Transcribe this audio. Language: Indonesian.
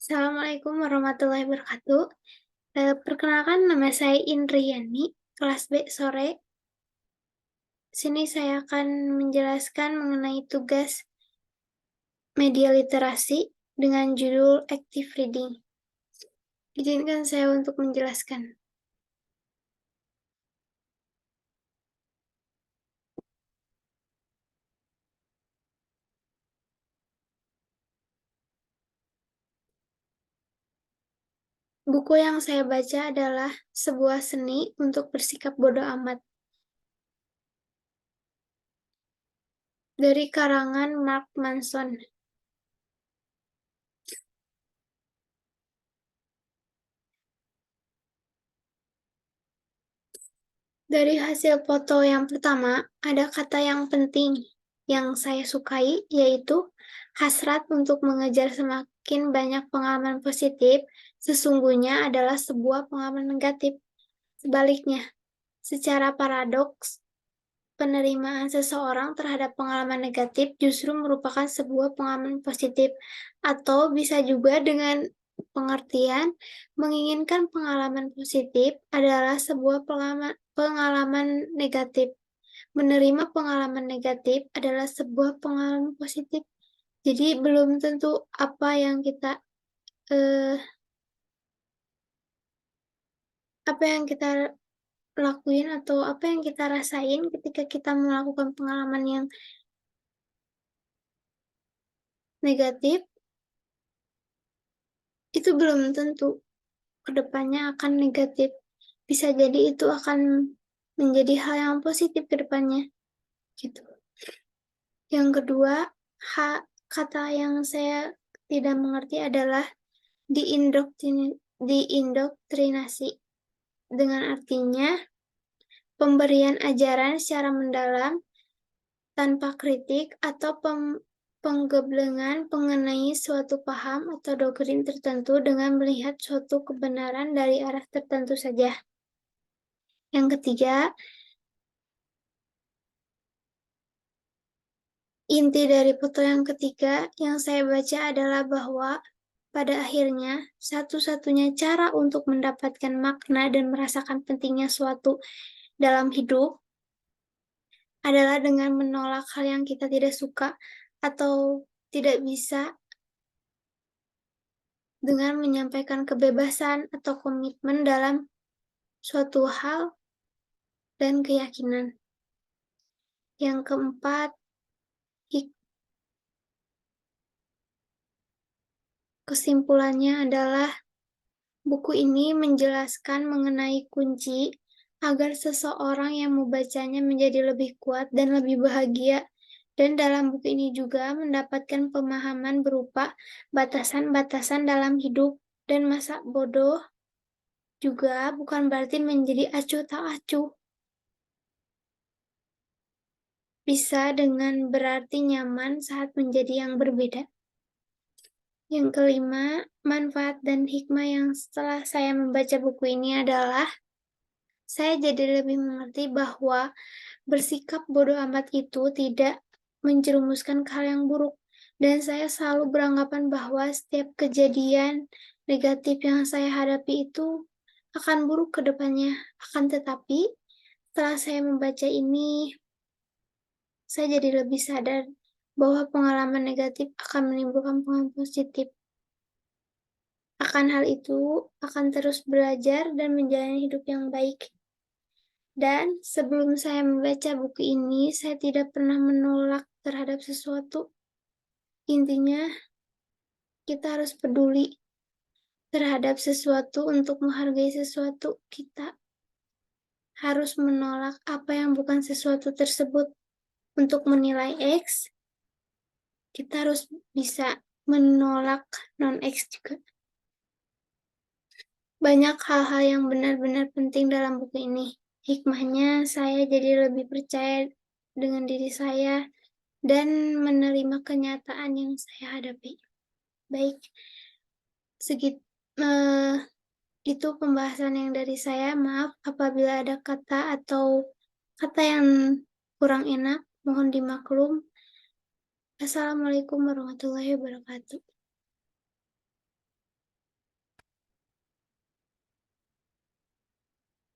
Assalamualaikum warahmatullahi wabarakatuh. Perkenalkan nama saya Indriani, kelas B sore. Sini saya akan menjelaskan mengenai tugas media literasi dengan judul Active Reading. Izinkan saya untuk menjelaskan. Buku yang saya baca adalah Sebuah Seni untuk Bersikap Bodoh Amat, dari karangan Mark Manson. Dari hasil foto yang pertama, ada kata yang penting yang saya sukai, yaitu hasrat untuk mengejar semakin banyak pengalaman positif, sesungguhnya adalah sebuah pengalaman negatif. Sebaliknya, secara paradoks, penerimaan seseorang terhadap pengalaman negatif justru merupakan sebuah pengalaman positif, atau bisa juga dengan pengertian menginginkan pengalaman positif adalah sebuah pengalaman negatif. Menerima pengalaman negatif adalah sebuah pengalaman positif. Jadi belum tentu apa yang kita lakuin atau apa yang kita rasain ketika kita melakukan pengalaman yang negatif, itu belum tentu kedepannya akan negatif. Bisa jadi itu akan menjadi hal yang positif ke depannya. Gitu. Yang kedua, kata yang saya tidak mengerti adalah diindoktrinasi, dengan artinya pemberian ajaran secara mendalam tanpa kritik atau penggeblengan mengenai suatu paham atau doktrin tertentu dengan melihat suatu kebenaran dari arah tertentu saja. Yang ketiga, inti dari foto yang ketiga yang saya baca adalah bahwa pada akhirnya, satu-satunya cara untuk mendapatkan makna dan merasakan pentingnya suatu dalam hidup adalah dengan menolak hal yang kita tidak suka atau tidak bisa, dengan menyampaikan kebebasan atau komitmen dalam suatu hal dan keyakinan. Yang keempat, kesimpulannya adalah buku ini menjelaskan mengenai kunci agar seseorang yang membacanya menjadi lebih kuat dan lebih bahagia. Dan dalam buku ini juga mendapatkan pemahaman berupa batasan-batasan dalam hidup, dan masa bodoh juga bukan berarti menjadi acuh tak acuh. Bisa dengan berarti nyaman saat menjadi yang berbeda. Yang kelima, manfaat dan hikmah yang setelah saya membaca buku ini adalah saya jadi lebih mengerti bahwa bersikap bodoh amat itu tidak menjerumuskan ke hal yang buruk. Dan saya selalu beranggapan bahwa setiap kejadian negatif yang saya hadapi itu akan buruk ke depannya. Akan tetapi, setelah saya membaca ini, saya jadi lebih sadar bahwa pengalaman negatif akan menimbulkan pengalaman positif. Akan hal itu, akan terus belajar dan menjalani hidup yang baik. Dan sebelum saya membaca buku ini, saya tidak pernah menolak terhadap sesuatu. Intinya, kita harus peduli terhadap sesuatu untuk menghargai sesuatu. Kita harus menolak apa yang bukan sesuatu tersebut. Untuk menilai X, kita harus bisa menolak non-X juga. Banyak hal-hal yang benar-benar penting dalam buku ini. Hikmahnya, saya jadi lebih percaya dengan diri saya dan menerima kenyataan yang saya hadapi. Baik, itu pembahasan yang dari saya. Maaf apabila ada kata atau kata yang kurang enak, mohon dimaklum. Assalamualaikum warahmatullahi wabarakatuh.